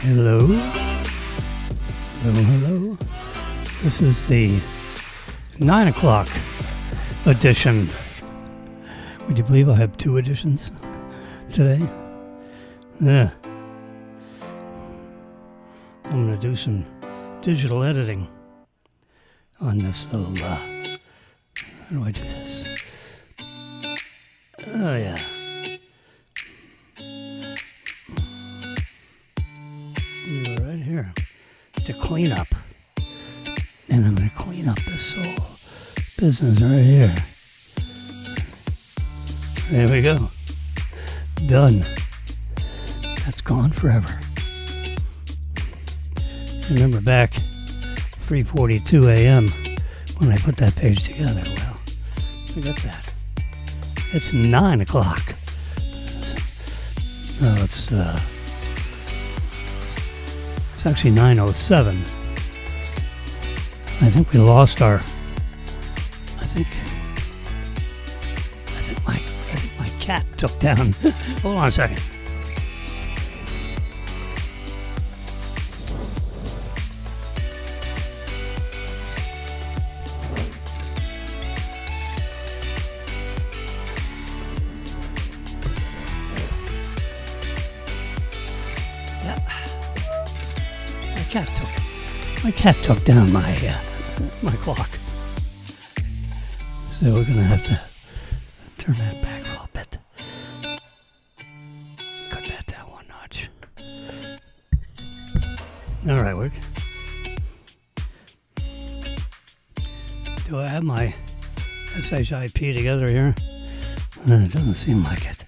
Hello. Hello, hello. This is the 9 o'clock edition. Would you believe I have 2 editions today? Yeah. I'm going to do some digital editing on this little, how do I do this? Oh, yeah. You're right here to clean up. And I'm going to clean up this whole business right here. There we go. Done. That's gone forever. Remember back 3:42 a.m. when I put that page together. Well, look at that. It's 9 o'clock. No, it's actually 9:07. I think we lost our. I think my cat took down. Hold on a second. My cat took down my clock. So we're gonna have to turn that back a little bit. Cut that down 1 notch. All right, work. Do I have my SHIP together here? It doesn't seem like it.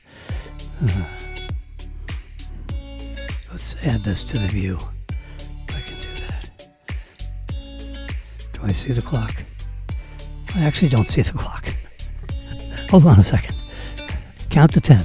Let's add this to the view. Do I see the clock? I actually don't see the clock. Hold on a second. Count to 10.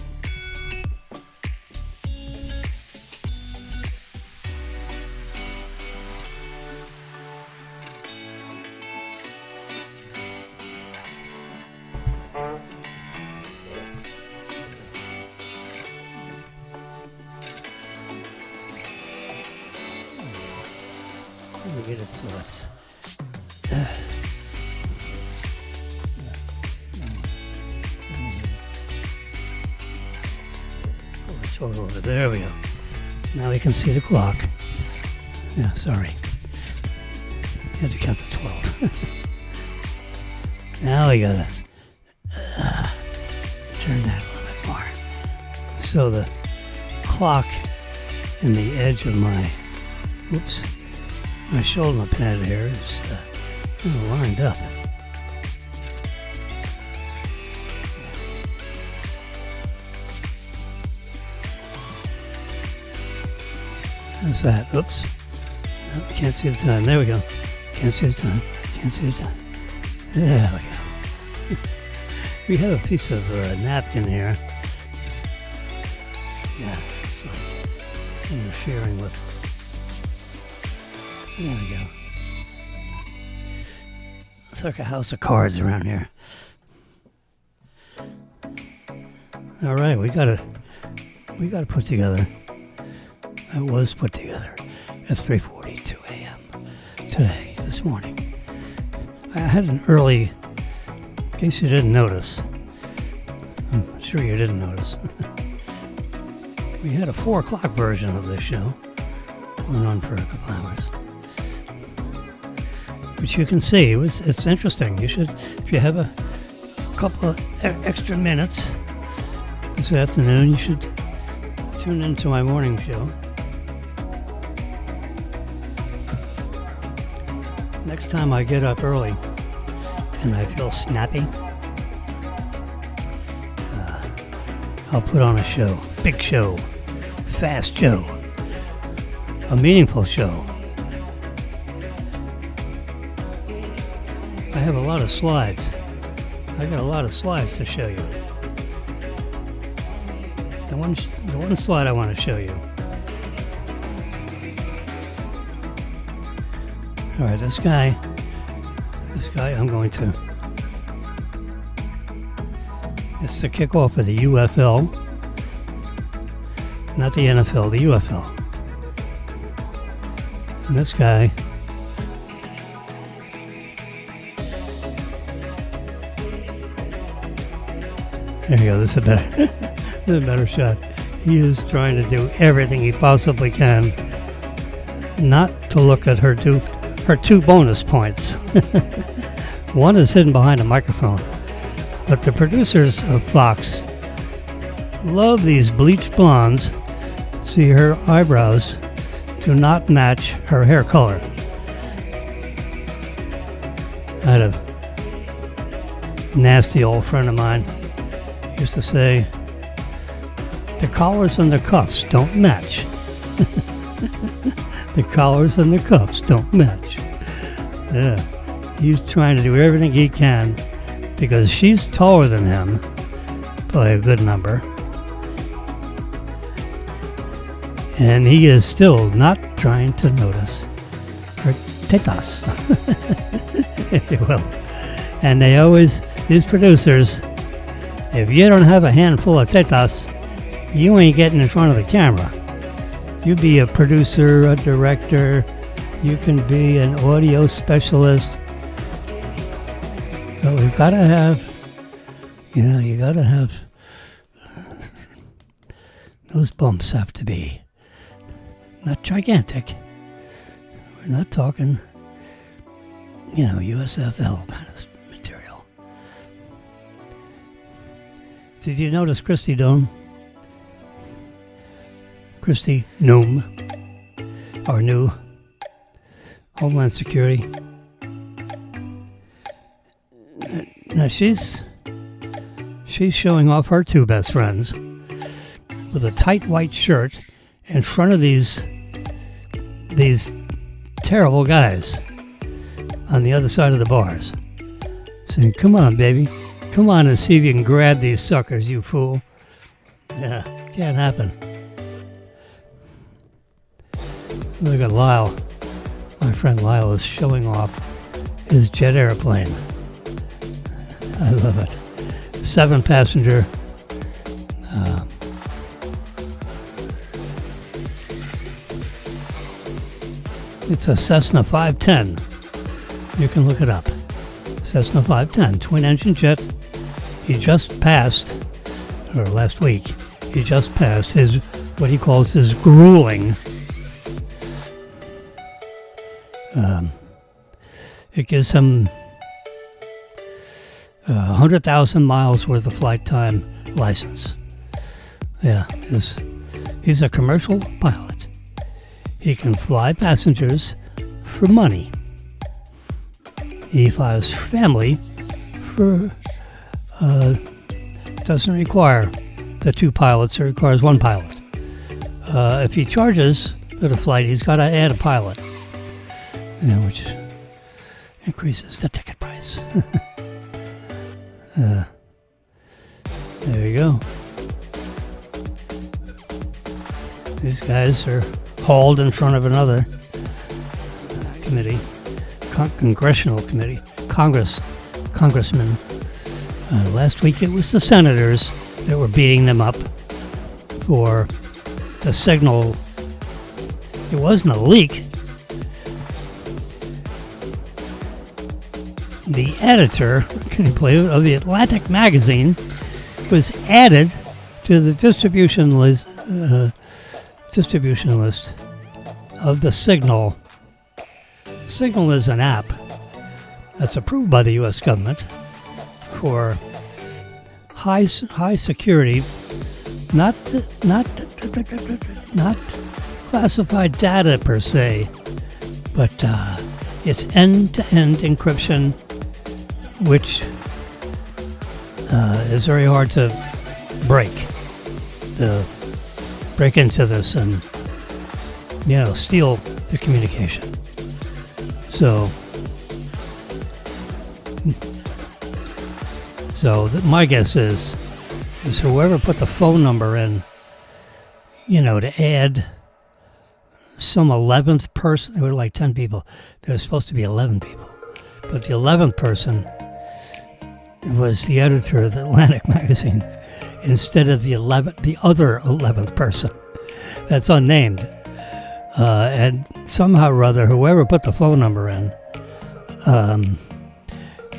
Let me get it so it's over there we go. Now we can see the clock. Yeah, sorry. You had to count to 12. Now we gotta turn that a little bit more. So the clock and the edge of my shoulder pad here is lined up. How's that? Oops. No, can't see the time. There we go. Can't see the time. Can't see the time. There we go. We have a piece of napkin here. Yeah, so interfering with. There we go. It's like a house of cards around here. All right, we gotta put together. It was put together at 3:42 a.m. today, this morning. I had an early, in case you didn't notice, I'm sure you didn't notice, we had a 4 o'clock version of this show, went on for a couple hours, which you can see, it's interesting. You should, if you have a couple of extra minutes this afternoon, you should tune into my morning show. Next time I get up early and I feel snappy, I'll put on a show, big show, fast show, a meaningful show. I have a lot of slides. I got a lot of slides to show you. The one slide I want to show you. All right, this guy, I'm going to, it's the kickoff of the UFL, not the NFL, the UFL. And this guy, there you go, this is a better, this is a better shot. He is trying to do everything he possibly can not to look at her two bonus points. One is hidden behind a microphone. But the producers of Fox love these bleached blondes. See, her eyebrows do not match her hair color. I had a nasty old friend of mine used to say, the collars and the cuffs don't match. The collars and the cuffs don't match. Yeah. He's trying to do everything he can because she's taller than him by a good number. And he is still not trying to notice her tetas, if you will. And they always, these producers, if you don't have a handful of tetas, you ain't getting in front of the camera. You be a producer, a director, you can be an audio specialist. But we've got to have, you got to have, those bumps have to be not gigantic. We're not talking, USFL kind of material. Did you notice Kristi Noem, our new Homeland Security? Now she's showing off her two best friends with a tight white shirt in front of these terrible guys on the other side of the bars, saying, "Come on, baby, come on and see if you can grab these suckers, you fool." Yeah, can't happen. Look at Lyle. My friend Lyle is showing off his jet airplane. I love it. 7-passenger. It's a Cessna 510. You can look it up. Cessna 510, twin-engine jet. He just passed, or last week, he just passed his, what he calls his grueling. It gives him 100,000 miles worth of flight time license. Yeah, he's a commercial pilot. He can fly passengers for money. He flies family for, doesn't require the two pilots, it requires one pilot. If he charges for the flight, he's got to add a pilot, which increases the ticket price. There you go. These guys are hauled in front of another committee, congressional committee, congressmen. Last week it was the senators that were beating them up for the signal. It wasn't a leak. The editor, of the Atlantic magazine was added to the distribution list of the Signal. Signal is an app that's approved by the U.S. government for high security, not classified data per se, but it's end-to-end encryption, which is very hard to break into this and steal the communication. So my guess is whoever put the phone number in, to add some 11th person. There were like 10 people. There was supposed to be 11 people, but the 11th person was the editor of the Atlantic magazine instead of the other 11th person that's unnamed. And somehow or other, whoever put the phone number in,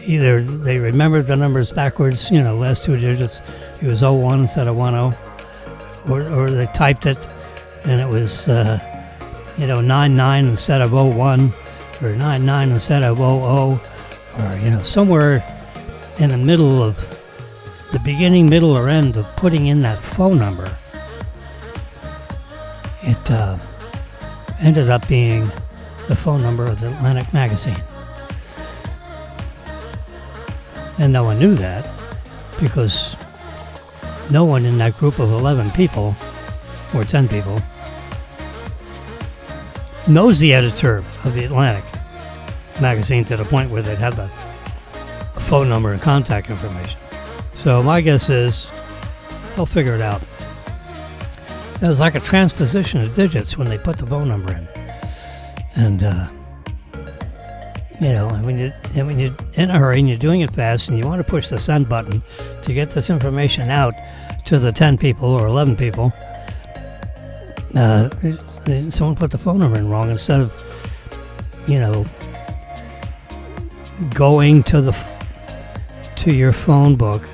either they remembered the numbers backwards, last two digits, it was 01 instead of 10, or they typed it and it was, 99 instead of 01, or 99 instead of 00, or, somewhere in the middle of the beginning, middle, or end of putting in that phone number, it ended up being the phone number of the Atlantic magazine. And no one knew that because no one in that group of 11 people, or 10 people, knows the editor of the Atlantic magazine to the point where they'd have the phone number and contact information. So my guess is they'll figure it out. It was like a transposition of digits when they put the phone number in. And, when you're in a hurry and you're doing it fast and you want to push the send button to get this information out to the 10 people or 11 people, someone put the phone number in wrong instead of, going to your phone book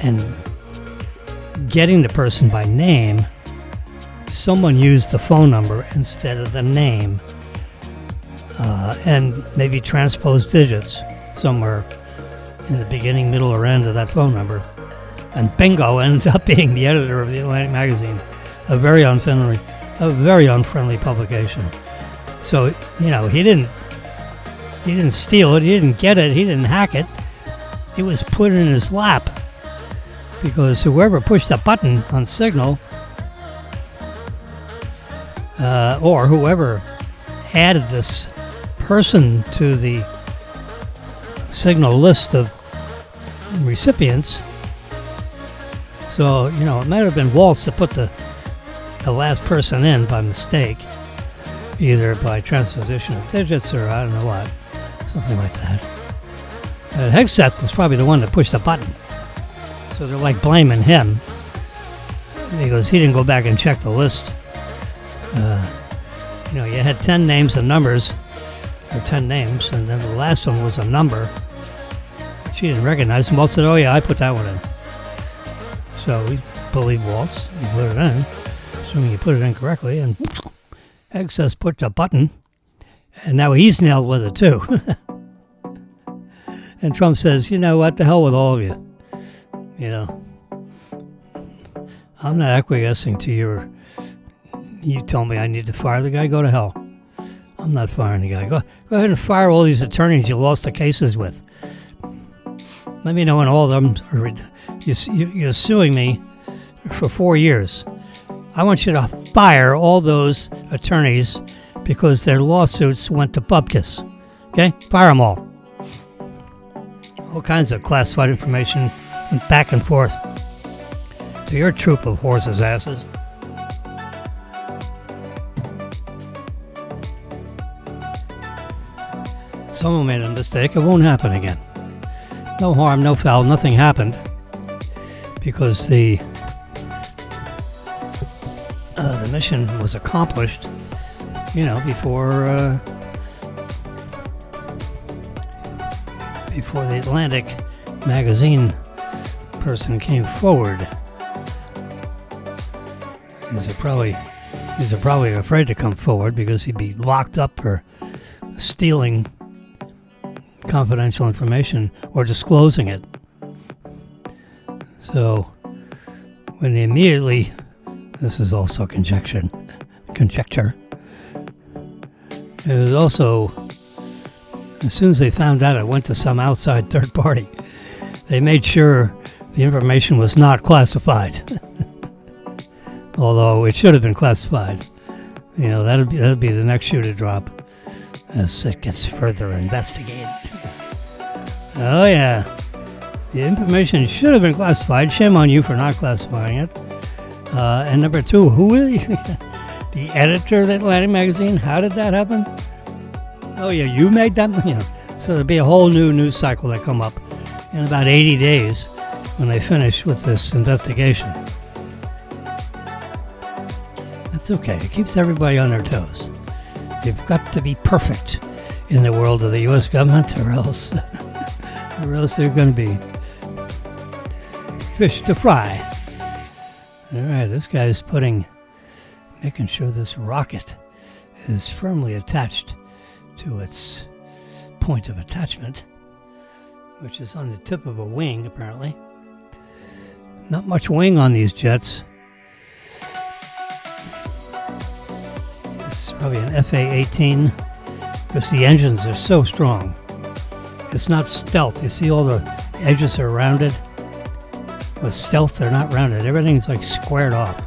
and getting the person by name. Someone used the phone number instead of the name, and maybe transposed digits somewhere in the beginning, middle, or end of that phone number. And bingo, ended up being the editor of the Atlantic magazine, a very unfriendly publication. So, he didn't steal it, he didn't get it, he didn't hack it. It was put in his lap because whoever pushed the button on Signal, or whoever added this person to the Signal list of recipients. So, it might have been Waltz that put the last person in by mistake, either by transposition of digits or I don't know what, something like that. Hegseth was probably the one that pushed the button. So they're like blaming him because he didn't go back and check the list. You had 10 names and numbers, or 10 names, and then the last one was a number, which he didn't recognize. And Waltz said, oh yeah, I put that one in. So we believe Waltz, he put it in, assuming he put it in correctly, and Hegseth put the button, and now he's nailed with it too. And Trump says, you know what, the hell with all of you. I'm not acquiescing to you told me I need to fire the guy, go to hell. I'm not firing the guy. Go ahead and fire all these attorneys you lost the cases with. Let me know when all of them are, you're suing me for 4 years. I want you to fire all those attorneys because their lawsuits went to Bupkis. Okay? Fire them all. All kinds of classified information went back and forth to your troop of horses' asses. Someone made a mistake. It won't happen again. No harm, no foul. Nothing happened because the mission was accomplished, before the Atlantic magazine person came forward. He's probably afraid to come forward because he'd be locked up for stealing confidential information or disclosing it. So when they immediately, this is also conjecture. It was also, as soon as they found out it went to some outside third party, they made sure the information was not classified. Although it should have been classified. That'll be the next shoe to drop as it gets further investigated. Oh yeah, the information should have been classified. Shame on you for not classifying it. And number two, who is the editor of the Atlantic magazine? How did that happen? Oh yeah, you made that. So there'll be a whole new news cycle that come up in about 80 days when they finish with this investigation. It's okay. It keeps everybody on their toes. You've got to be perfect in the world of the U.S. government, or else they're going to be fish to fry. All right, this guy's making sure this rocket is firmly attached to its point of attachment, which is on the tip of a wing, apparently. Not much wing on these jets. This is probably an FA-18 because the engines are so strong. It's not stealth. You see all the edges are rounded? With stealth, they're not rounded. Everything's like squared off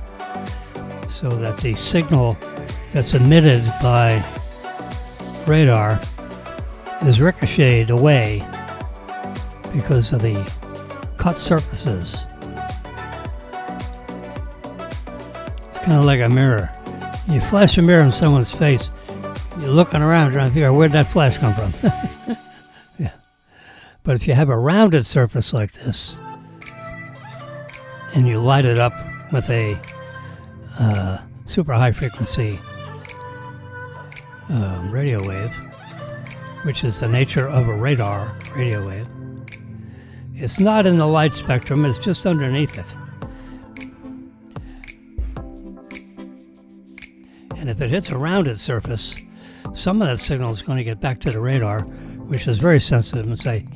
so that the signal that's emitted by radar is ricocheted away because of the cut surfaces. It's kind of like a mirror. You flash a mirror in someone's face, you're looking around trying to figure out where'd that flash come from. Yeah. But if you have a rounded surface like this, and you light it up with a super high frequency radio wave, which is the nature of a radar radio wave. It's not in the light spectrum, it's just underneath it. And if it hits a rounded surface, some of that signal is going to get back to the radar, which is very sensitive, and say,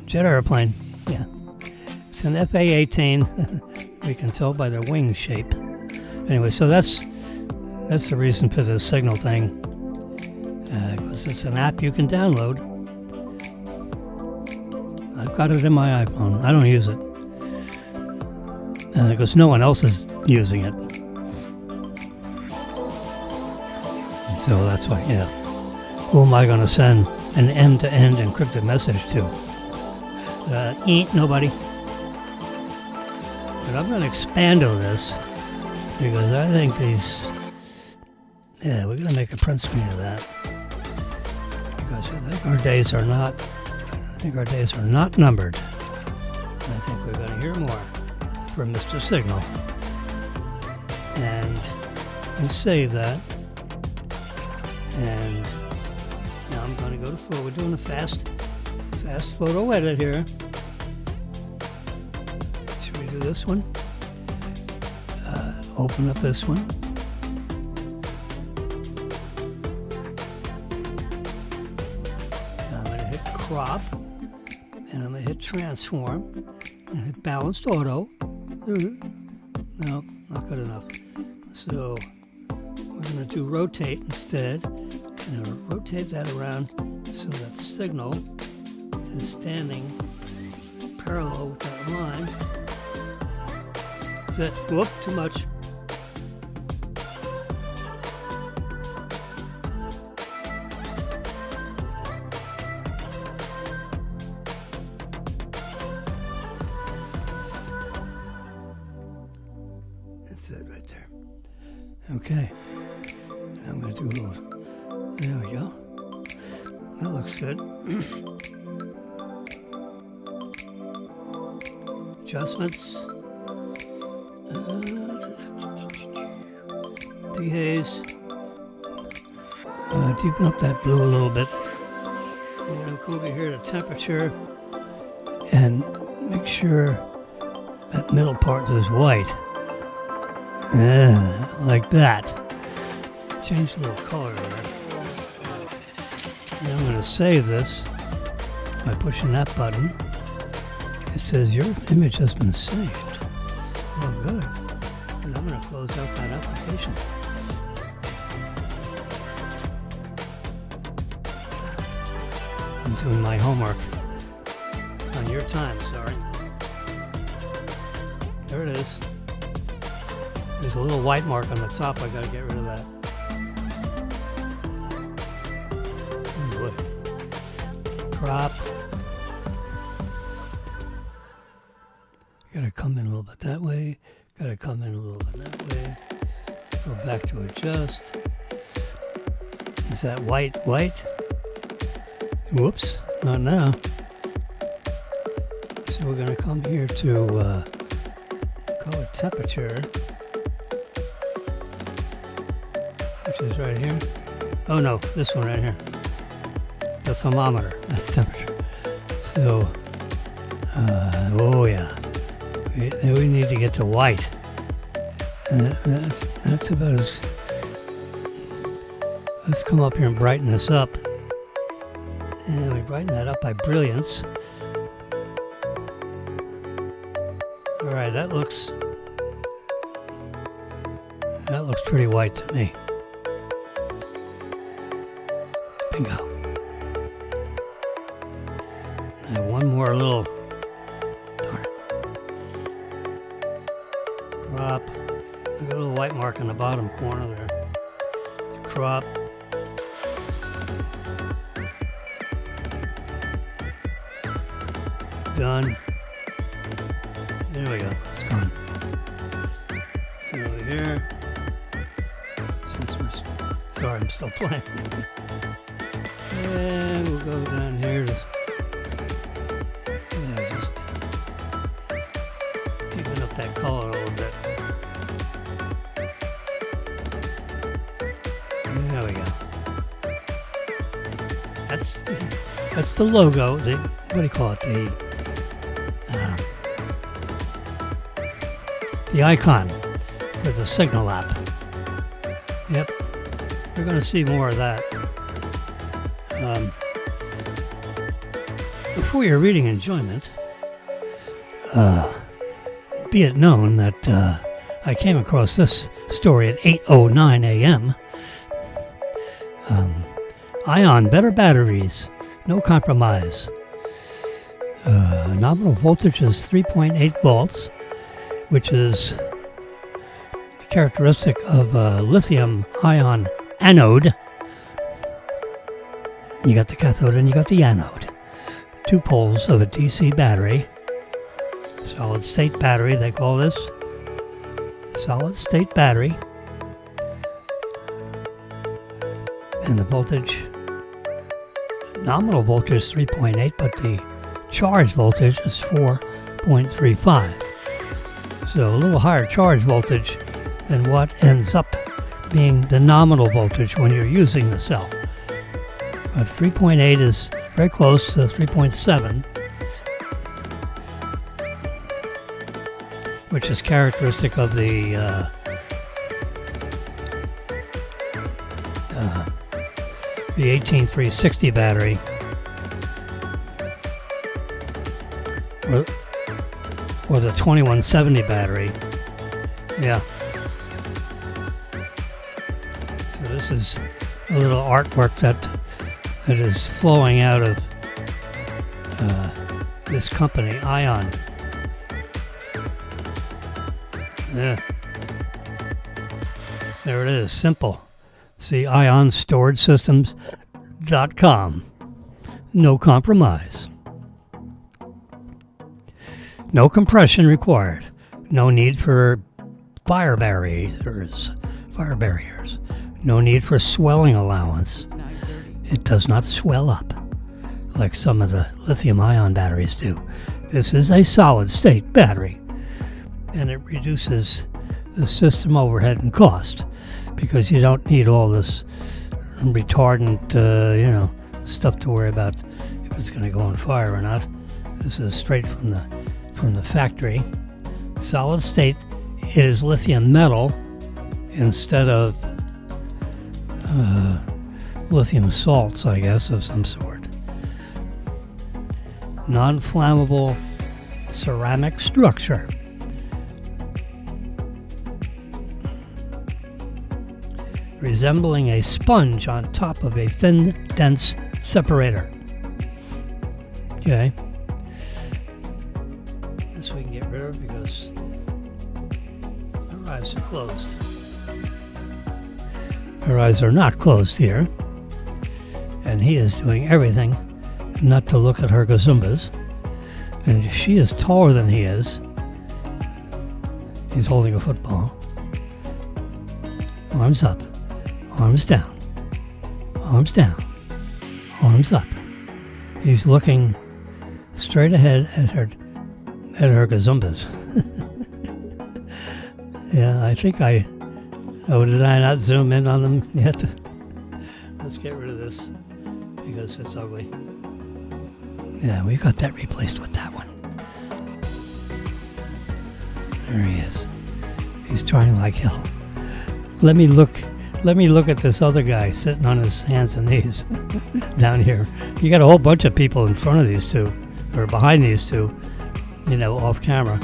jet airplane. Yeah. It's an FA-18. We can tell by the wing shape. Anyway, so that's the reason for the signal thing. Because it's an app you can download. I've got it in my iPhone. I don't use it. Because no one else is using it. So that's why, yeah. Who am I going to send an end-to-end encrypted message to? Ain't nobody. But I'm going to expand on this because I think we're going to make a print screen of that. Because I think our days are not numbered. I think we're going to hear more from Mr. Signal. And let's save that. And now I'm going to go to photo. We're doing a fast photo edit here. Should we do this one? Open up this one. I'm going to hit crop, and I'm going to hit transform, and hit balanced auto. No, not good enough. So we're going to do rotate instead. And rotate that around so that signal is standing parallel with that line. Is that, whoop, too much. That's it right there. Okay. I'm going to do a little. There we go. That looks good. Adjustments. Dehaze. Deepen up that blue a little bit. I'm going to come over here to temperature and make sure that middle part is white. Like that. Change the little color there. And I'm going to save this by pushing that button. It says your image has been saved. Oh, good. And I'm going to close out that application. I'm doing my homework on your time, sorry. There it is. There's a little white mark on the top. I got to get rid of that. Crop. Gotta come in a little bit that way. Gotta come in a little bit that way. Go back to adjust. Is that white? Whoops, not now. So we're gonna come here to call it temperature. which is right here. Oh no, this one right here. The thermometer, that's temperature. So, oh yeah, we need to get to white. That's about as, let's come up here and brighten this up. And we brighten that up by brilliance. All right, that looks pretty white to me. Bingo. Now one more little, darn it. Crop. Look at a little white mark on the bottom corner there. Crop. Done. There we go. It's gone. Over here. Sorry, I'm still playing. And we'll go down here to, just keeping up that color a little bit. There we go. That's the logo. What do you call it? The icon for the Signal app. Yep. We're going to see more of that. For your reading enjoyment, be it known that I came across this story at 8:09 a.m. Ion, better batteries, no compromise. Nominal voltage is 3.8 volts, which is characteristic of a lithium-ion anode. You got the cathode and you got the anode. 2 poles of a DC battery. Solid state battery, they call this. Solid state battery. And the voltage, nominal voltage is 3.8, but the charge voltage is 4.35. So a little higher charge voltage than what ends up being the nominal voltage when you're using the cell. But 3.8 is very close to 3.7, which is characteristic of the 18360 battery, or the 2170 battery. Yeah. So this is a little artwork that is flowing out of this company, Ion. Yeah. There it is, simple. See, ionsstoragesystems.com. No compromise. No compression required. No need for fire barriers. No need for swelling allowance. It does not swell up like some of the lithium-ion batteries do. This is a solid-state battery, and it reduces the system overhead and cost because you don't need all this retardant, stuff to worry about if it's going to go on fire or not. This is straight from the factory. Solid state. It is lithium metal instead of lithium salts, I guess, of some sort. Non-flammable ceramic structure. Resembling a sponge on top of a thin, dense separator. Okay. This we can get rid of because our eyes are closed. Her eyes are not closed here, and he is doing everything not to look at her gazumbas, and she is taller than he is. He's holding a football. Arms up, arms down, arms down, arms up. He's looking straight ahead at her gazumbas. Yeah, I think I Oh, did I not zoom in on them yet? Let's get rid of this because it's ugly. Yeah, we got that replaced with that one. There he is. He's trying like hell. Let me look at this other guy sitting on his hands and knees down here. You got a whole bunch of people in front of these two, or behind these two, off camera.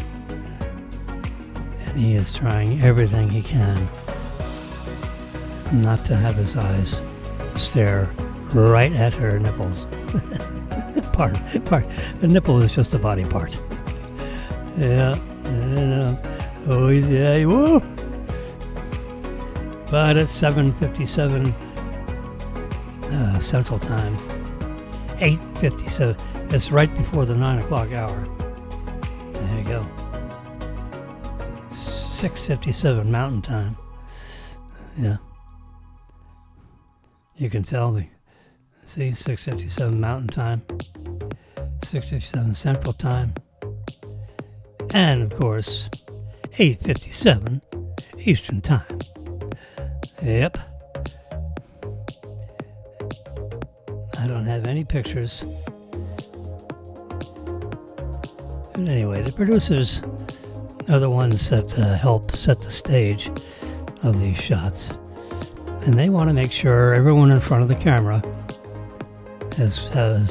And he is trying everything he can not to have his eyes stare right at her nipples. part. The nipple is just a body part. Yeah, oh, yeah, woo! But it's 7:57 Central Time. 8:57. It's right before the 9 o'clock hour. There you go. 6:57 Mountain Time. Yeah. You can tell me. See, 6:57 Mountain Time. 6:57 Central Time. And, of course, 8:57 Eastern Time. Yep. I don't have any pictures. But anyway, the producers are the ones that help set the stage of these shots. And they want to make sure everyone in front of the camera has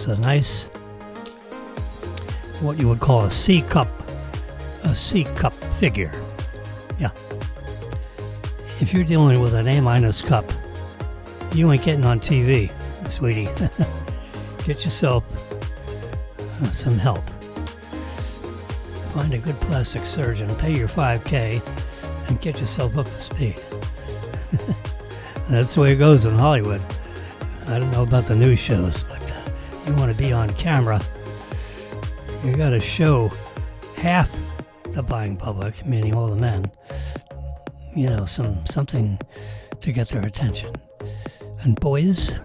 a nice, what you would call a C cup figure. Yeah. If you're dealing with an A- cup, you ain't getting on TV, sweetie. Get yourself some help. Find a good plastic surgeon, pay your $5,000, and get yourself up to speed. That's the way it goes in Hollywood. I don't know about the news shows, but you want to be on camera, you got to show half the buying public, meaning all the men, something to get their attention. And boys,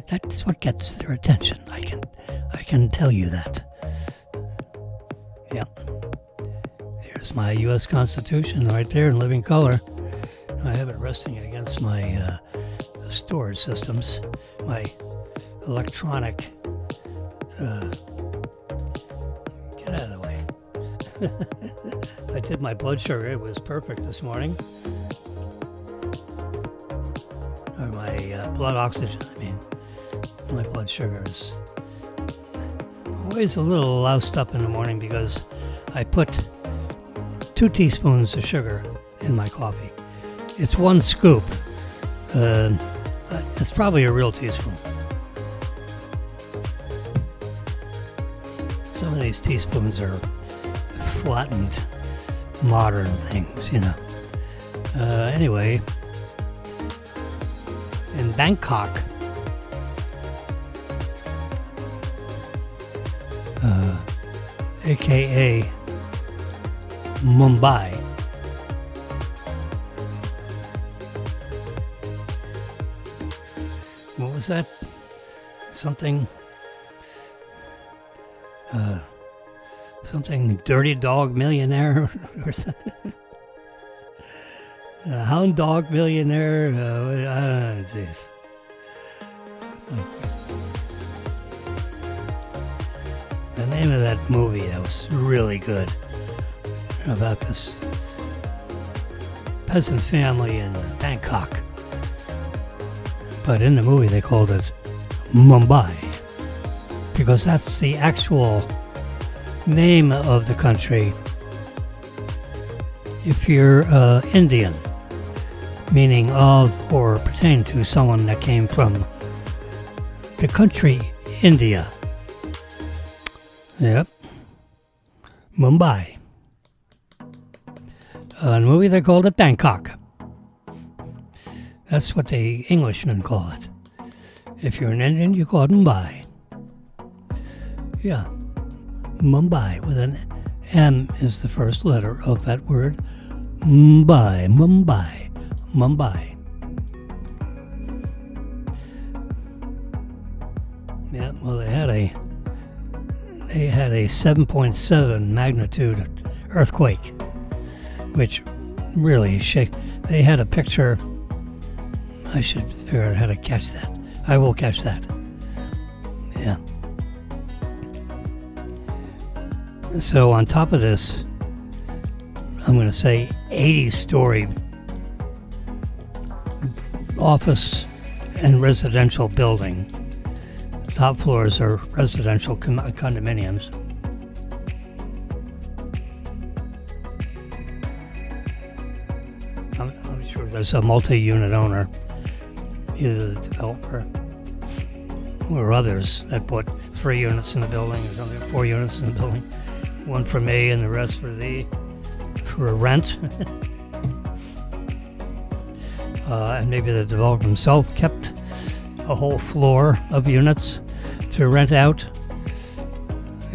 that's what gets their attention. I can tell you that. Yep. Here's my U.S. Constitution right there in living color. I have it resting against my storage systems, my electronic. Get out of the way. I did my blood sugar. It was perfect this morning. Or my blood oxygen, My blood sugar is always a little loused up in the morning because I put 2 teaspoons of sugar in my coffee. It's 1 scoop. It's probably a real teaspoon. Some of these teaspoons are flattened modern things, Anyway, in Bangkok, aka Mumbai, what was that? Something dirty dog millionaire or something. Hound dog millionaire. I don't know. Geez. The name of that movie that was really good about this peasant family in Bangkok. But in the movie they called it Mumbai because that's the actual name of the country if you're Indian, meaning of or pertain to someone that came from the country India. Yep. Mumbai. In the movie they called it Bangkok. That's what the Englishmen call it. If you're an Indian, you call it Mumbai. Yeah. Mumbai with an M is the first letter of that word. Mumbai. Yeah, well they had a 7.7 magnitude earthquake, which really shook. They had a picture I should figure out how to catch that. I will catch that. Yeah. So on top of this, I'm going to say 80-story office and residential building. Top floors are residential condominiums. I'm sure there's a multi-unit owner, either the developer or others, that bought 3 units in the building or something, 4 units in the building. One for me and the rest for a rent. And maybe the developer himself kept a whole floor of units to rent out,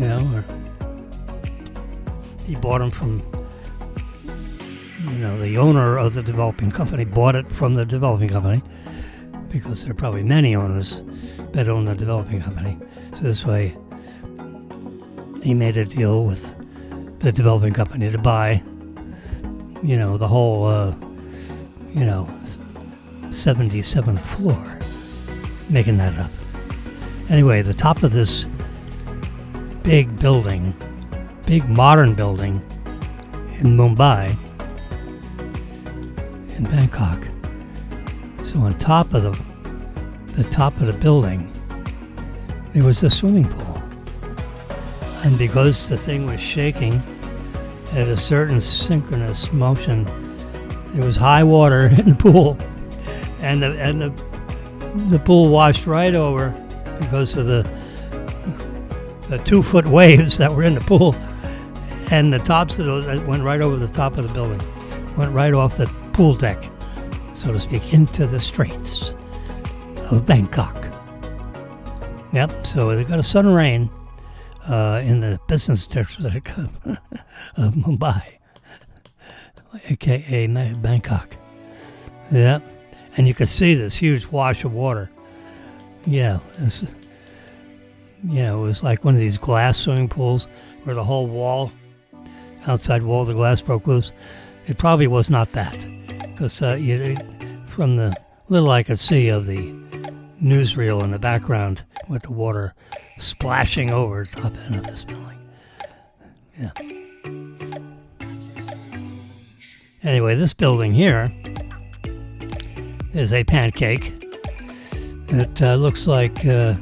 or he bought them from, the owner of the developing company bought it from the developing company, because there are probably many owners that own the developing company. So this way, he made a deal with the developing company to buy, the whole, 77th floor, making that up. Anyway, the top of this big modern building in Mumbai, in Bangkok. So on top of the top of the building, there was a swimming pool. And because the thing was shaking at a certain synchronous motion, there was high water in the pool, and the pool washed right over because of the 2-foot waves that were in the pool, and the tops of those went right over the top of the building, went right off the pool deck, so to speak, into the straits of Bangkok. Yep, so they got a sudden rain in the business district of Mumbai, aka Bangkok. Yep, and you could see this huge wash of water. Yeah, it was like one of these glass swimming pools where the whole outside wall of the glass broke loose. It probably was not that, because from the little I could see of the newsreel in the background with the water splashing over the top end of this building. Yeah. Anyway, this building here is a pancake. It looks like a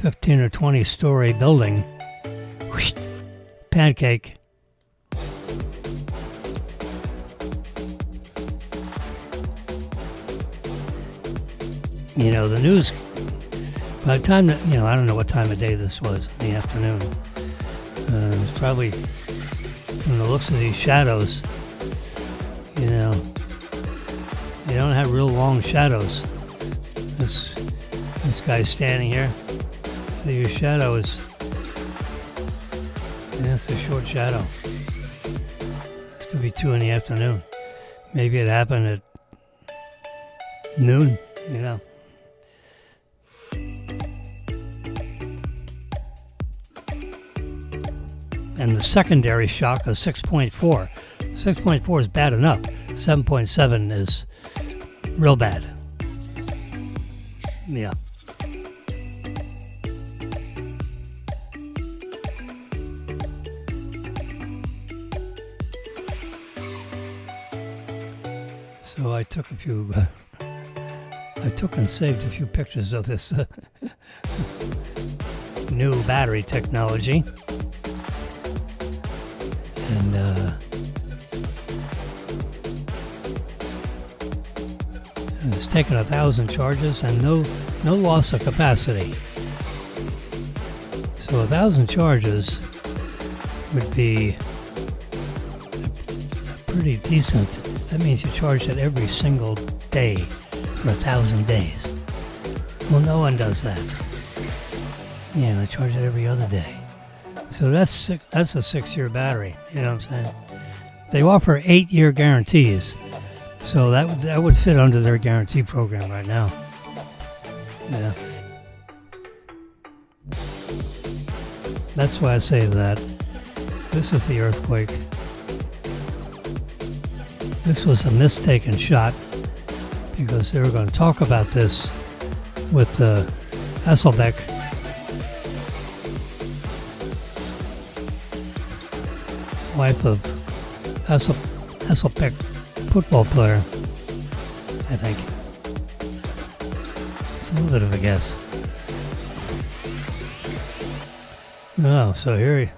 15 or 20 story building. Whoosh, pancake. The news, by the time that, I don't know what time of day this was in the afternoon. It's probably, from the looks of these shadows, you don't have real long shadows. This guy's standing here. So your shadow is, it's a short shadow. It's going to be 2 in the afternoon. Maybe it happened at noon, And the secondary shock is 6.4. 6.4 is bad enough. 7.7 is real bad. Yeah. So I took and saved a few pictures of this new battery technology. And it's taken 1,000 charges and no loss of capacity. So 1,000 charges would be pretty decent. That means you charge it every single day for 1,000 days. Well, no one does that. They charge it every other day. So that's a 6-year battery. You know what I'm saying? They offer 8-year guarantees, so that would fit under their guarantee program right now. Yeah. That's why I say that. This is the earthquake. This was a mistaken shot because they were going to talk about this with Hasselbeck. Wife of Hasselbeck, football player, I think. It's a little bit of a guess. Oh, so here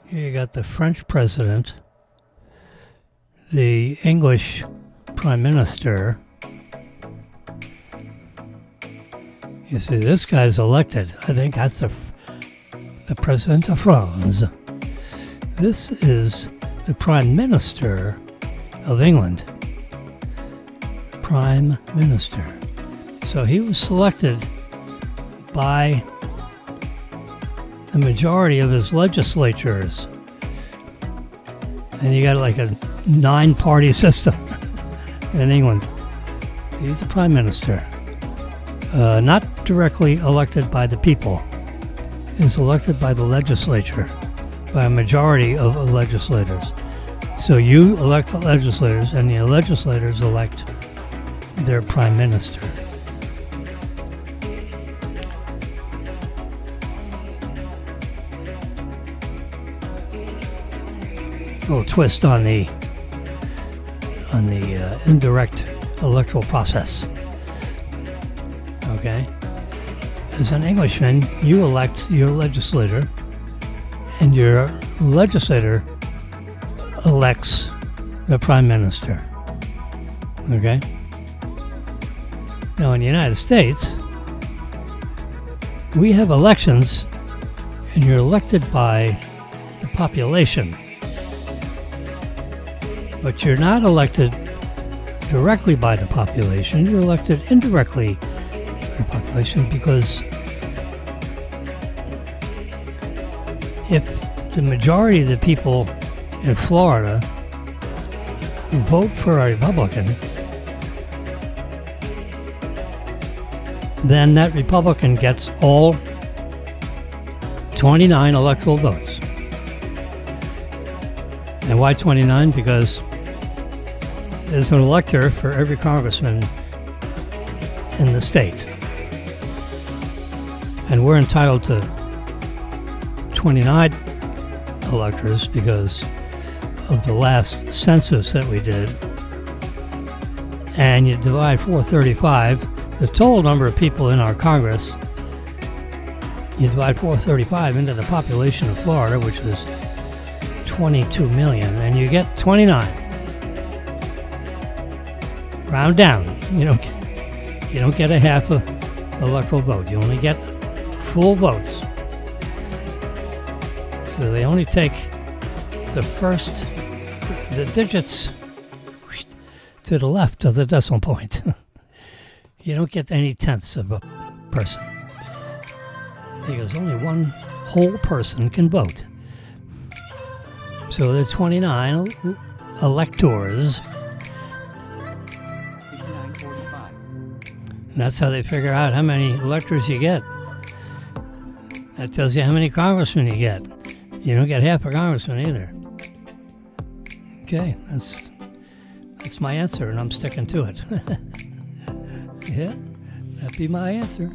you got the French president, the English prime minister. You see, this guy's elected. I think that's the president of France. This is the Prime Minister of England. Prime Minister. So he was selected by the majority of his legislatures. And you got like a 9-party system in England. He's the Prime Minister. Not directly elected by the people. He's elected by the legislature. By a majority of legislators. So you elect the legislators, and the legislators elect their prime minister. A little twist on the indirect electoral process. Okay? As an Englishman, you elect your legislator, and your legislator elects the prime minister. Okay? Now, in the United States, we have elections, and you're elected by the population. But you're not elected directly by the population. You're elected indirectly by the population because if the majority of the people in Florida vote for a Republican, then that Republican gets all 29 electoral votes. And why 29? Because there's an elector for every congressman in the state. And we're entitled to 29 electors because of the last census that we did. And you divide 435, the total number of people in our Congress, you divide 435 into the population of Florida, which was 22 million, and you get 29. Round down. You don't get a half a electoral vote. You only get full votes. So they only take the digits to the left of the decimal point. You don't get any tenths of a person. Because only one whole person can vote. So there are 29 electors. And that's how they figure out how many electors you get. That tells you how many congressmen you get. You don't get half a congressman either. Okay, that's my answer, and I'm sticking to it. Yeah, that'd be my answer.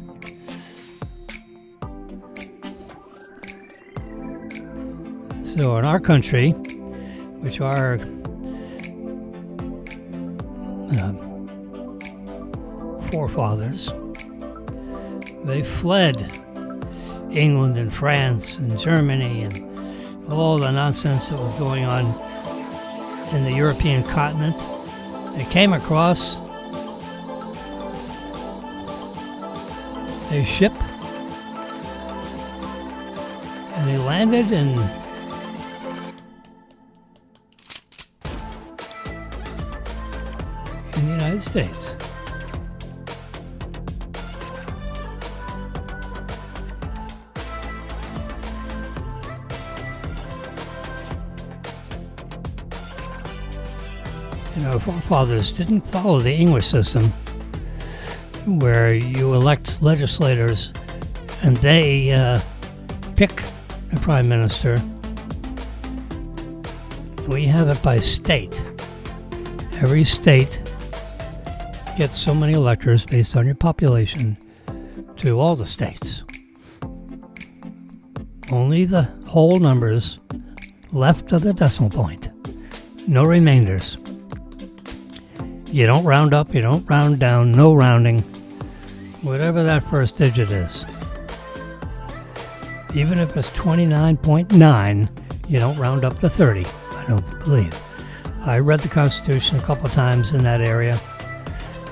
So in our country, which our forefathers, they fled England and France and Germany and all the nonsense that was going on in the European continent. They came across a ship and they landed in the United States. Our forefathers didn't follow the English system where you elect legislators and they pick the prime minister. We have it by state. every state gets so many electors based on your population to all the states. Only the whole numbers left of the decimal point. No remainders. You don't round up, you don't round down, no rounding. Whatever that first digit is. Even if it's 29.9, you don't round up to 30, I don't believe. I read the Constitution a couple of times in that area,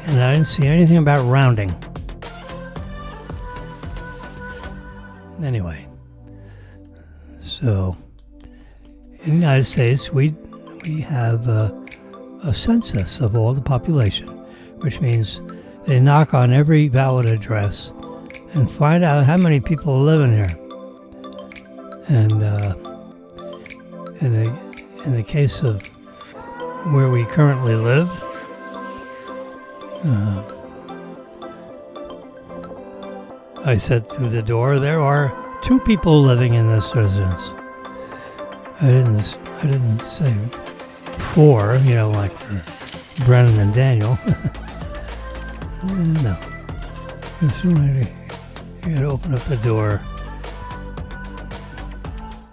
and I didn't see anything about rounding. Anyway, so in the United States, we have a census of all the population, which means they knock on every valid address and find out how many people live in here. And in the case of where we currently live, I said through the door, there are 2 people living in this residence. I didn't say 4, like for Brennan and Daniel. No. As soon as you gotta open up the door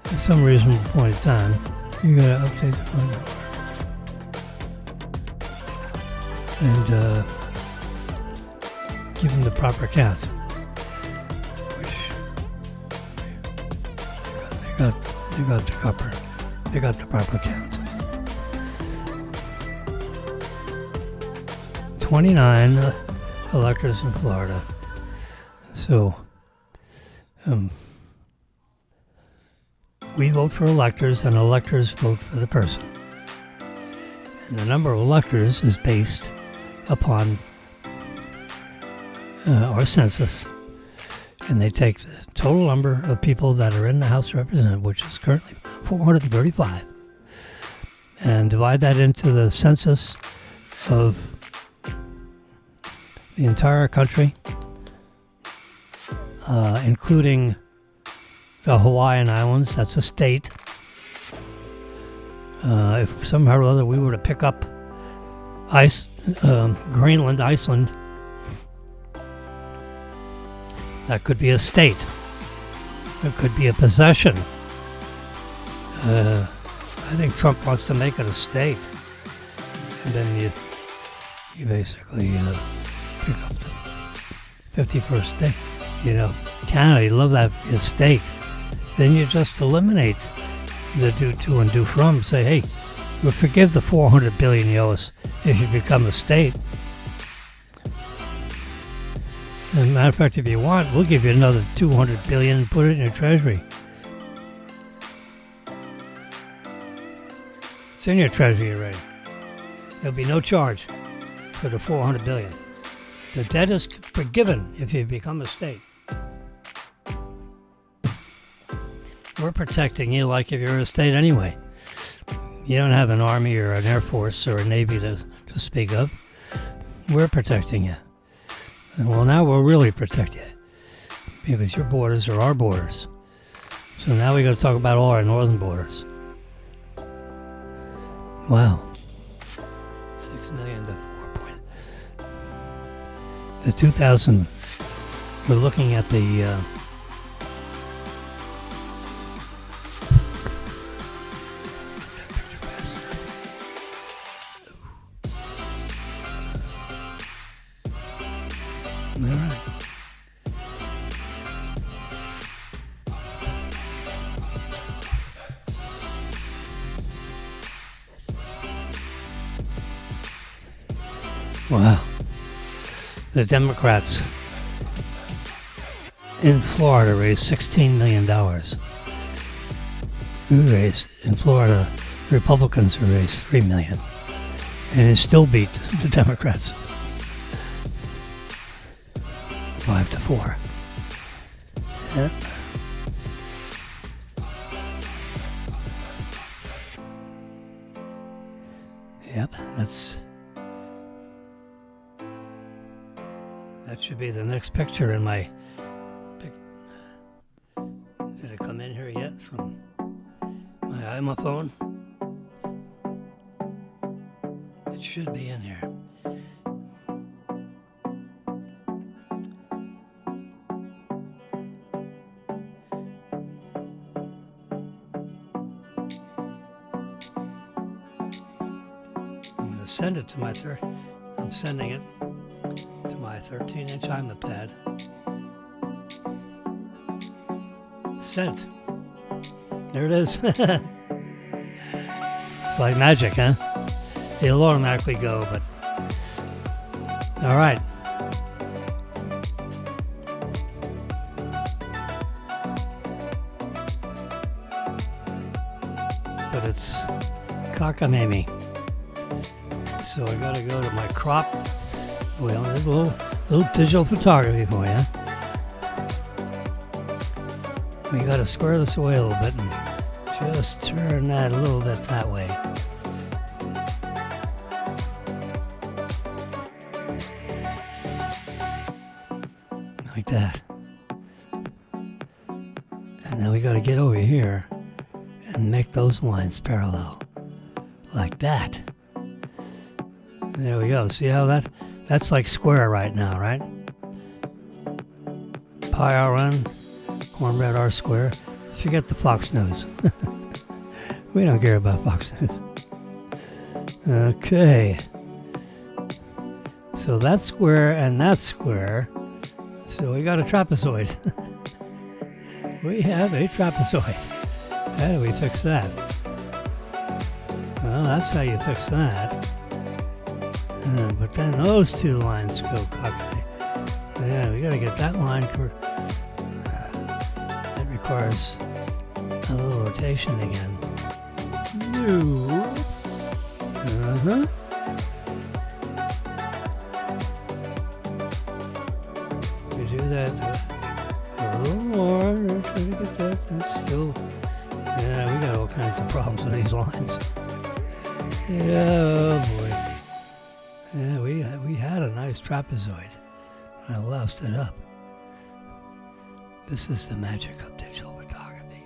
at some reasonable point in time, you gotta update the phone number. And give them the proper count. They got the proper count. 29 electors in Florida. So, we vote for electors, and electors vote for the person. And the number of electors is based upon our census, and they take the total number of people that are in the House of Representatives, which is currently 435, and divide that into the census of the entire country, including the Hawaiian Islands. That's a state. If somehow or other we were to pick up Greenland, Iceland, that could be a state. It could be a possession. I think Trump wants to make it a state, and then you basically pick up the 51st state. Canada, you love that for a state. Then you just eliminate the do to and do from. Say, hey, we'll forgive the $400 billion you owe us if you become a state. As a matter of fact, if you want, we'll give you another $200 billion and put it in your treasury. It's in your treasury already. There'll be no charge for the $400 billion. The debt is forgiven if you become a state. We're protecting you like if you're a state anyway. You don't have an army or an air force or a navy to speak of. We're protecting you. And well, now we'll really protect you because your borders are our borders. So now we got to talk about all our northern borders. Wow. 6 million to 4 The 2000, we're looking at the all right. Wow. The Democrats in Florida raised $16 million. We raised, in Florida, Republicans raised $3 million. And it still beat the Democrats. 5-4. Yep. Yep, that should be the next picture in my Did it come in here yet from my iPhone? It should be in here. I'm going to send it to my I'm sending it to my 13-inch iPad. Sent. There it is. It's like magic, huh? It'll automatically go, but all right. But it's cockamamie. So I gotta go to my crop. Well, there's a little digital photography for you. We gotta square this away a little bit and just turn that a little bit that way. Like that. And then we gotta get over here and make those lines parallel. Like that. There we go. See how that's like square right now, right? Pi RN, cornbread R square. Forget the Fox News. We don't care about Fox News. Okay. So that's square and that's square. So we got a trapezoid. We have a trapezoid. How do we fix that? Well, that's how you fix that. But then those two lines go cockney. Yeah, we gotta get that line. That requires a little rotation again. Uh-huh. We do that a little more. Try to get that. That's still. Yeah, we got all kinds of problems with these lines. Yeah, oh boy. Yeah, we had a nice trapezoid. I lost it up. This is the magic of digital photography.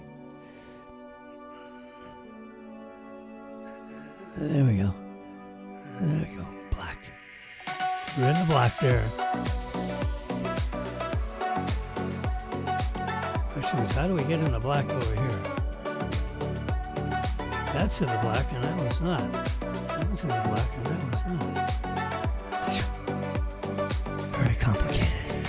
There we go. There we go. Black. We're in the black there. Question is, how do we get in the black over here? That's in the black and that was not. That was in the black and that was not. Very complicated.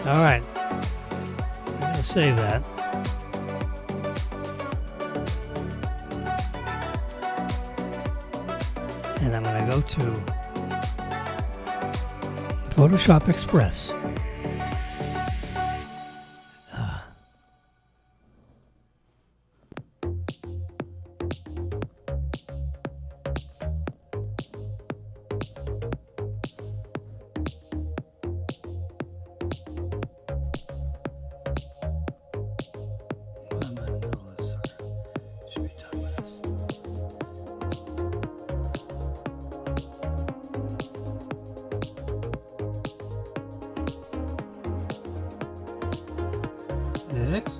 All right. I'm going to save that. And I'm going to go to Photoshop Express. Next.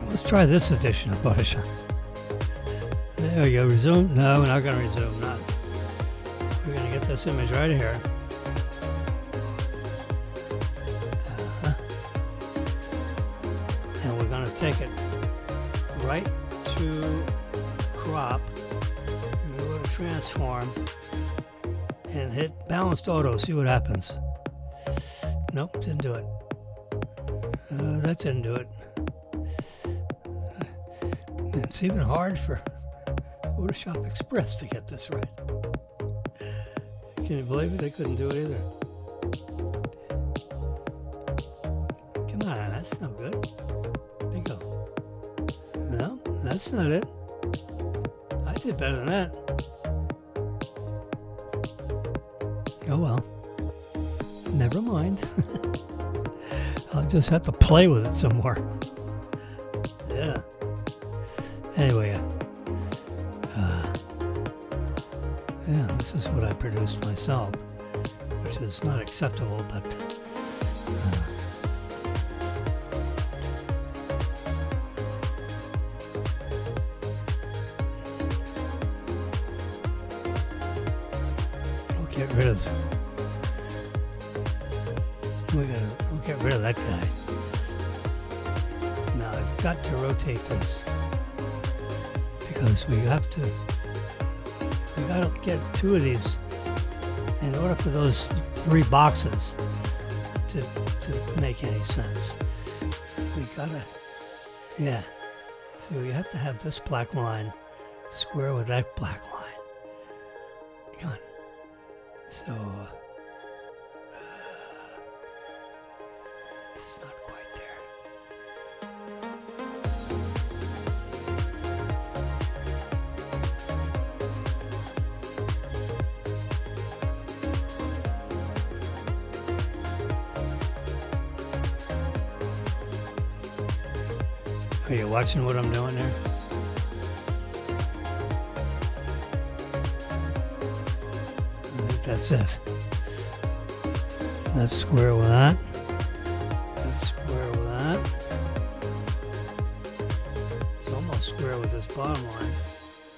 Let's try this edition of Photoshop. There we go. Resume. No, we're not going to resume. Not. We're going to get this image right here. And we're going to take it right to crop, and go to transform, and hit balanced auto. See what happens. Nope, didn't do it. That didn't do it. It's even hard for Photoshop Express to get this right. Can you believe it? They couldn't do it either. Come on, that's no good. Bingo. No, that's not it. I did better than that. Oh well. Never mind. I'll just have to play with it some more. Yeah. Anyway, Yeah, this is what I produced myself, which is not acceptable, but we'll get rid of that guy. Now I've got to rotate this because we gotta get two of these in order for those three boxes to make any sense. We gotta, yeah. So we have to have this black line square with that black line. Come on. So it's not quite there. Are you watching what I'm doing there? I think that's it. That's square with that. That's square with that. It's almost square with this bottom line.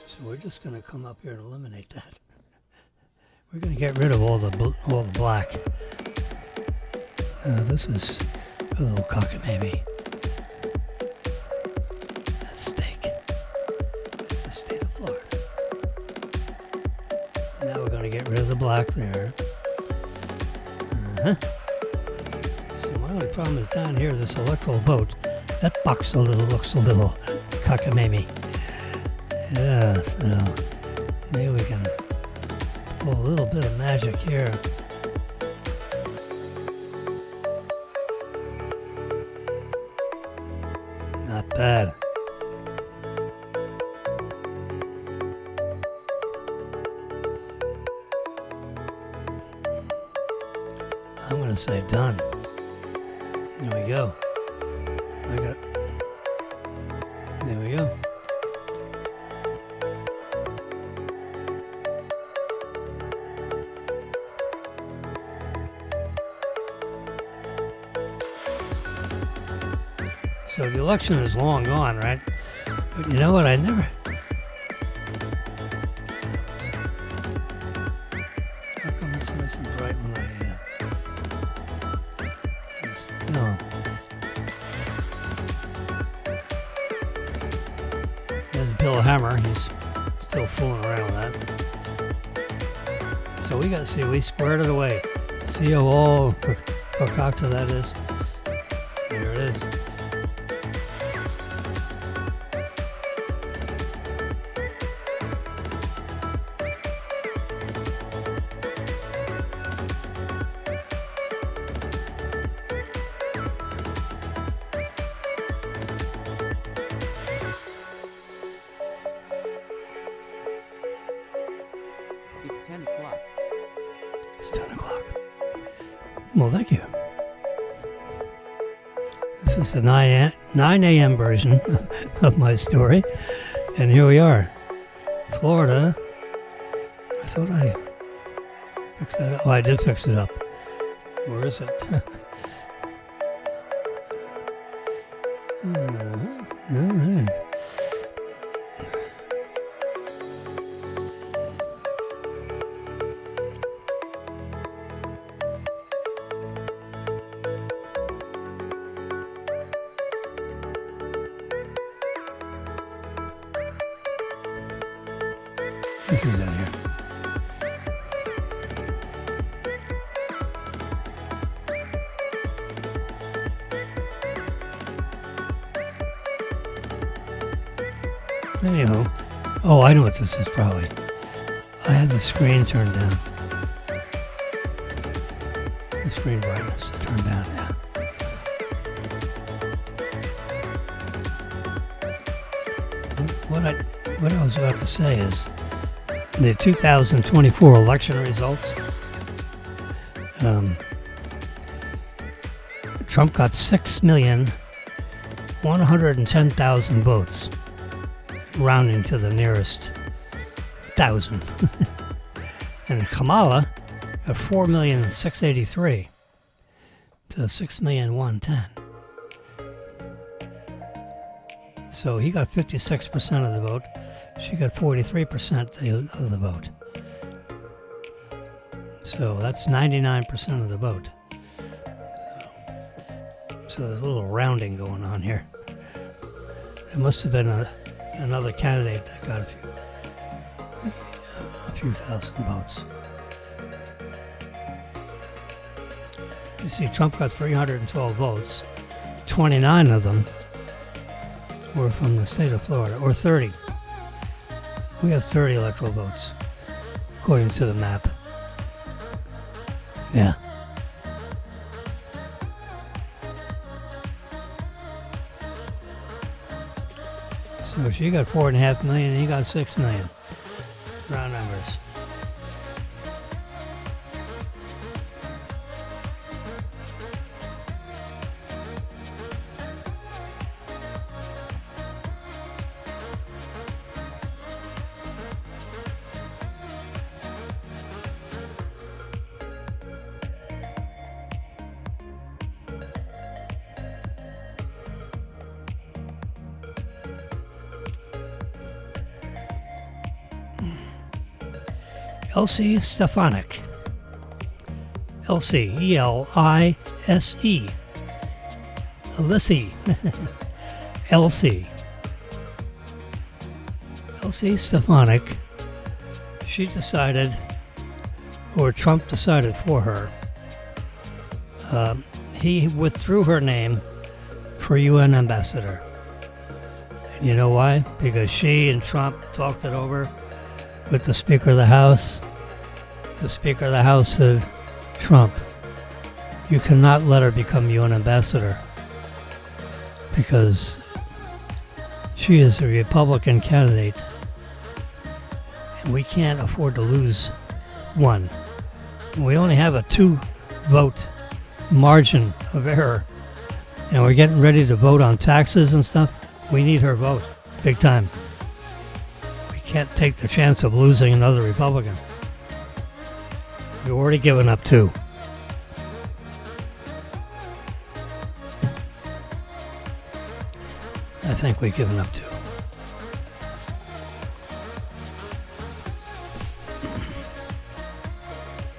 So we're just going to come up here and eliminate that. We're going to get rid of all the black. This is a little cockamamie. Now we're going to get rid of the black there. So my only problem is down here, this electoral vote. That box looks a little cockamamie. Yeah, so maybe we can pull a little bit of magic here. Not bad. I'm going to say done. There we go. There we go. So the election is long gone, right? But you know what? I never... How come it's nice and bright when No. There's Bill Hammer. He's still fooling around with that. So we got to see. We squared it away. See how all concocted that is? There it is. It's 10 o'clock. It's 10 o'clock. Well, thank you. This is the 9 a.m. version of my story. And here we are. Florida. I thought I fixed that up. Oh, I did fix it up. Where is it? All right. This is it here. Anyhow, oh, I know what this is probably. I had the screen turned down. The screen brightness turned down, yeah. What I was about to say is the 2024 election results. Trump got 6,110,000 votes, rounding to the nearest thousand. And Kamala got 4,683,000 to 6,110,000. So he got 56% of the vote. She got 43% of the vote. So that's 99% of the vote. So there's a little rounding going on here. There must have been another candidate that got a few thousand votes. You see, Trump got 312 votes. 29 of them were from the state of Florida, or 30. We have 30 electoral votes, according to the map. Yeah. So she got 4.5 million, and he got 6 million. Round numbers. Elsie Stefanik. Elsie, E-L-I-S-E. Elsie. Elsie. Elsie Stefanik. She decided, or Trump decided for her, he withdrew her name for UN ambassador. And you know why? Because she and Trump talked it over with the Speaker of the House. The Speaker of the House said, Trump, you cannot let her become UN ambassador because she is a Republican candidate and we can't afford to lose one. We only have a 2-vote margin of error and we're getting ready to vote on taxes and stuff. We need her vote big time. We can't take the chance of losing another Republican. We've already given up 2. I think we've given up 2.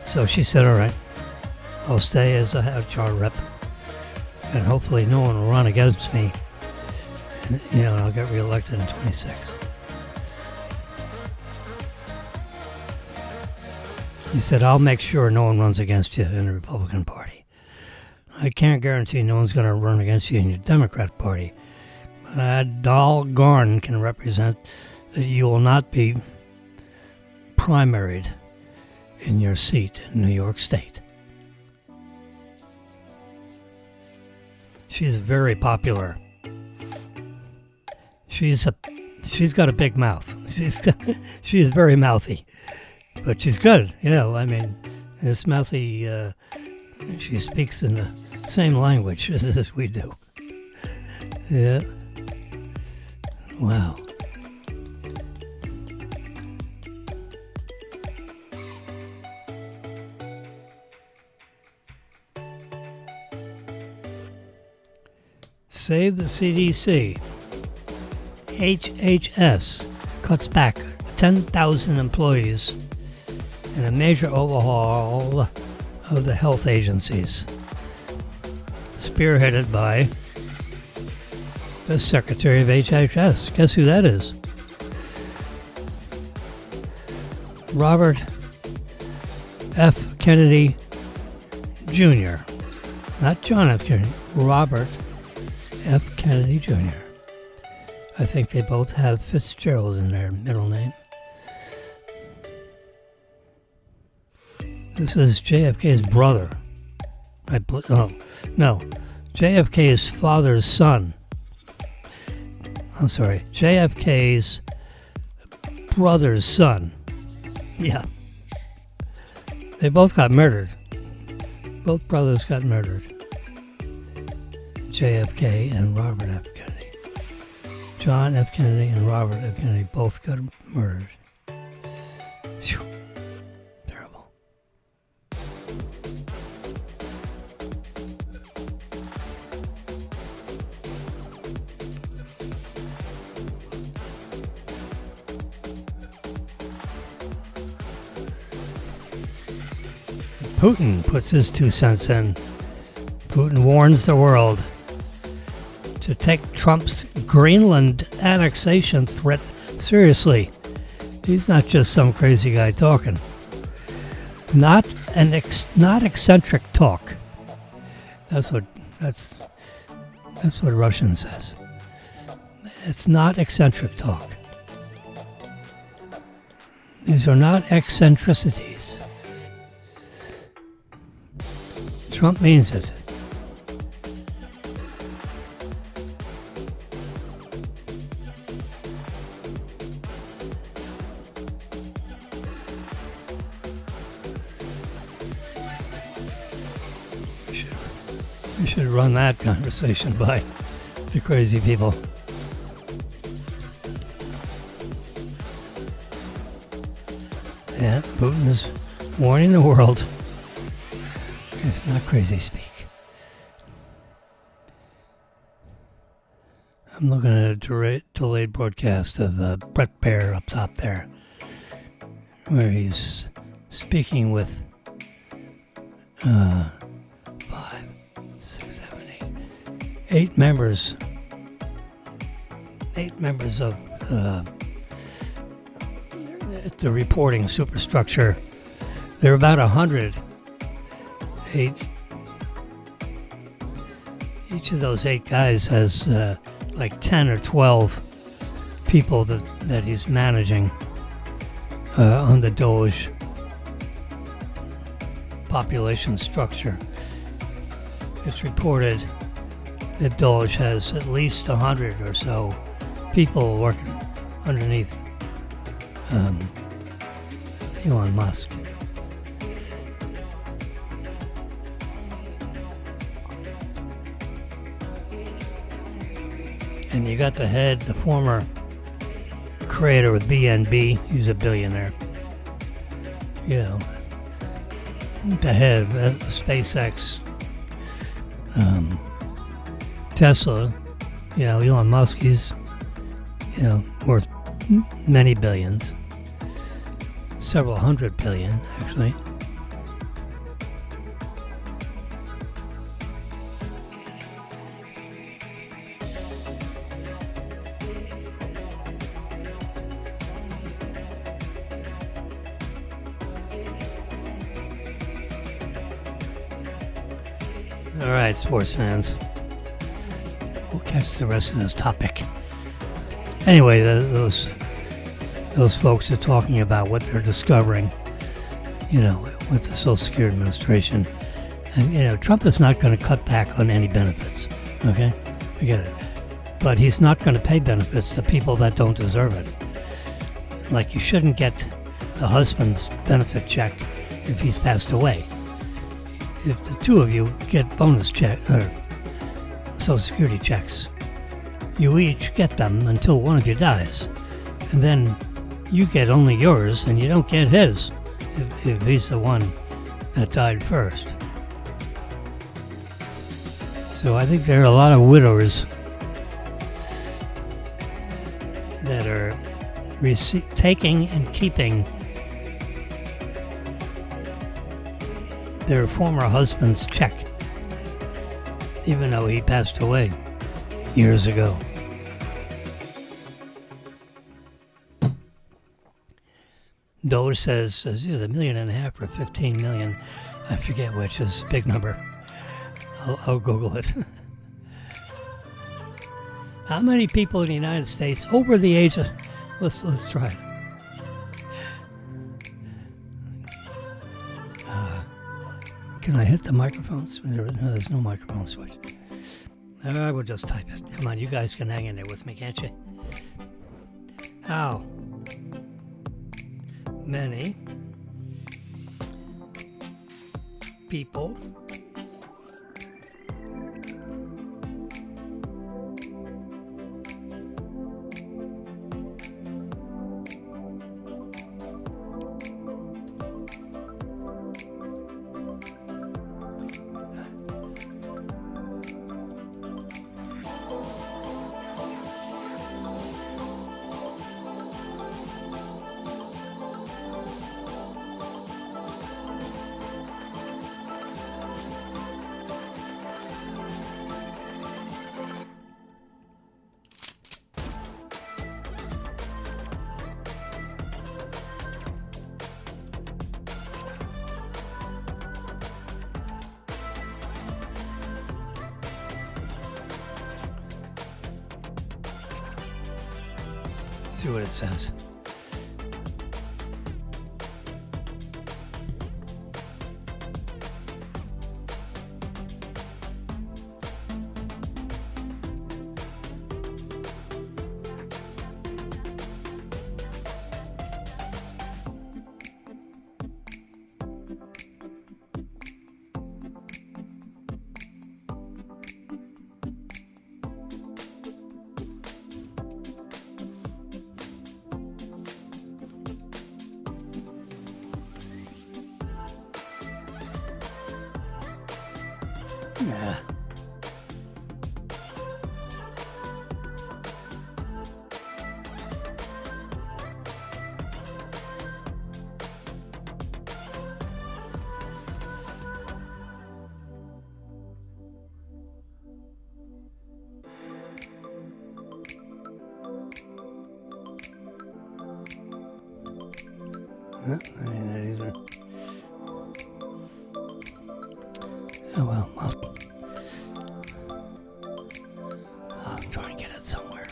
So she said, all right, I'll stay as a HR rep, and hopefully no one will run against me, and, I'll get reelected in 26. He said, I'll make sure no one runs against you in the Republican Party. I can't guarantee no one's going to run against you in your Democrat Party. But doggone can represent that you will not be primaried in your seat in New York State. She's very popular. She's got a big mouth. She is very mouthy. But she's good, it's mouthy, she speaks in the same language as we do. Yeah. Wow. Save the CDC. HHS cuts back 10,000 employees in a major overhaul of the health agencies, spearheaded by the Secretary of HHS. Guess who that is? Robert F. Kennedy Jr. Not John F. Kennedy, Robert F. Kennedy Jr. I think they both have Fitzgerald in their middle name. This is JFK's brother. JFK's father's son. I'm sorry, JFK's brother's son. Yeah. They both got murdered. Both brothers got murdered. JFK and Robert F. Kennedy. John F. Kennedy and Robert F. Kennedy both got murdered. Whew. Terrible. Putin puts his 2 cents in. Putin warns the world to take Trump's Greenland annexation threat seriously. He's not just some crazy guy talking. Not eccentric talk. That's what Russian says. It's not eccentric talk. These are not eccentricities. Trump means it. We should run that conversation by the crazy people. Yeah, Putin is warning the world. It's not crazy speak. I'm looking at a delayed broadcast of Brett Baer up top there, where he's speaking with 5, 6, 7, 8 members. 8 members of the reporting superstructure. There are about 100. Each of those 8 guys has like 10 or 12 people that he's managing on the Doge population structure. It's reported that Doge has at least 100 or so people working underneath Elon Musk. And you got the head, the former creator of BNB, he's a billionaire. You know, the head of SpaceX, Tesla, you know, Elon Musk, he's, you know, worth many billions. Several hundred billion, actually. All right, sports fans. We'll catch the rest of this topic. Anyway, those folks are talking about what they're discovering, you know, with the Social Security Administration. And, you know, Trump is not going to cut back on any benefits, okay? We get it. But he's not going to pay benefits to people that don't deserve it. Like, you shouldn't get the husband's benefit check if he's passed away. If the two of you get bonus check or Social Security checks, you each get them until one of you dies. And then you get only yours and you don't get his if he's the one that died first. So I think there are a lot of widowers that are taking and keeping their former husband's check, even though he passed away years ago. Doge says it's $1.5 million or 15 million. I forget which is a big number. I'll Google it. How many people in the United States over the age of... Let's try it. Can I hit the microphone? No, there's no microphone switch. I will just type it. Come on, you guys can hang in there with me, can't you? How many people see what it says. Yeah. I mean, that either. Oh well, I'm trying to get it somewhere.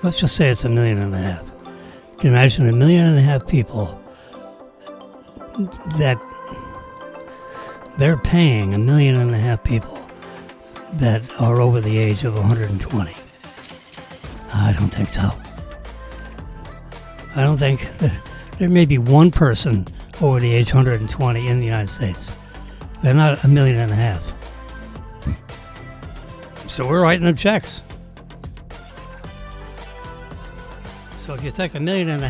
Let's just say it's 1.5 million. Can you imagine 1.5 million people that they're paying 1.5 million people that are over the age of 120? I don't think so. I don't think there may be one person over the age 120 in the United States. They're not 1.5 million. So we're writing them checks. So if you take 1.5 million,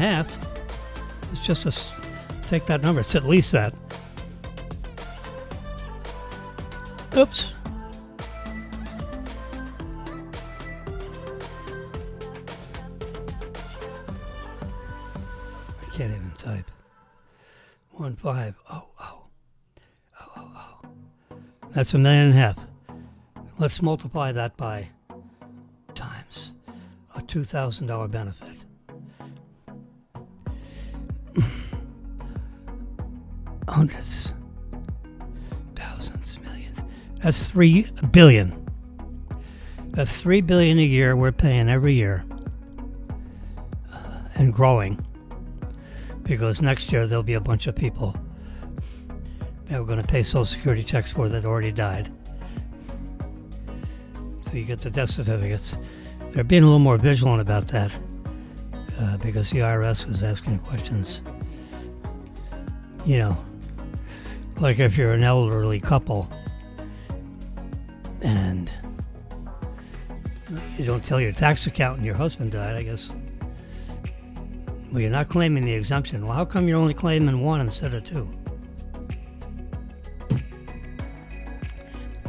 it's just take that number. It's at least that. Oops. I can't even type. 150. That's 1.5 million. Let's multiply that by times a $2,000 benefit. Hundreds, thousands, millions. That's 3 billion. That's 3 billion a year we're paying every year, and growing. Because next year there'll be a bunch of people that we're going to pay Social Security checks for that already died. So you get the death certificates. They're being a little more vigilant about that because the IRS is asking questions. You know, like if you're an elderly couple and you don't tell your tax accountant your husband died, I guess. Well, you're not claiming the exemption. Well, how come you're only claiming one instead of two?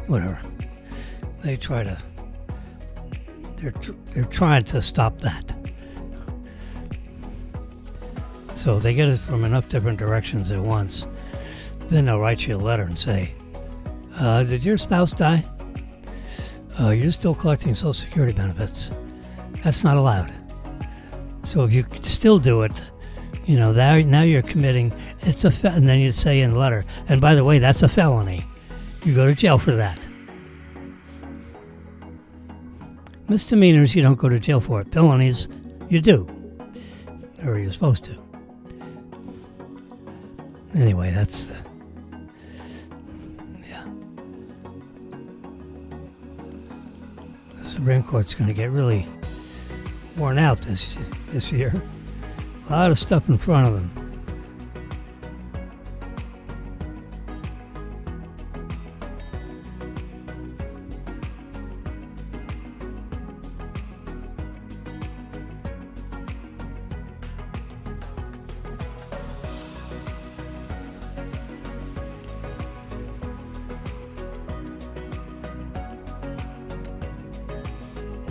Whatever. They're trying to stop that. So they get it from enough different directions at once. Then they'll write you a letter and say, did your spouse die? You're still collecting Social Security benefits. That's not allowed. So if you still do it, you know, now you're committing, and then you say in the letter, and by the way, that's a felony. You go to jail for that. Misdemeanors, you don't go to jail for it. Felonies, you do. Or you're supposed to. Anyway, that's the... Yeah. The Supreme Court's going to get really worn out this year. A lot of stuff in front of them.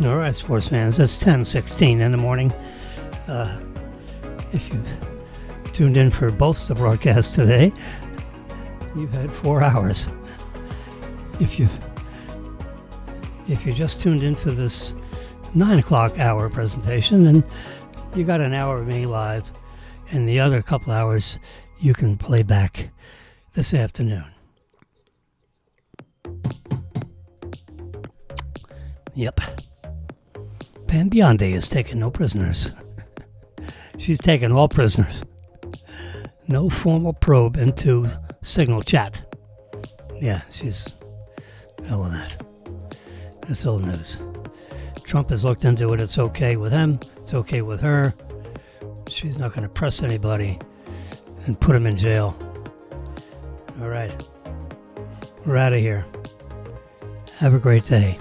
All right, sports fans, it's 10:16 in the morning. If you've tuned in for both the broadcasts today, you've had 4 hours. If you just tuned in for this 9 o'clock hour presentation, then you got an hour of me live, and the other couple hours you can play back this afternoon. Yep. Pam Biondi is taking no prisoners. She's taking all prisoners. No formal probe into Signal chat. Yeah, she's hell of that. That's old news. Trump has looked into it. It's okay with him. It's okay with her. She's not going to press anybody and put him in jail. All right. We're out of here. Have a great day.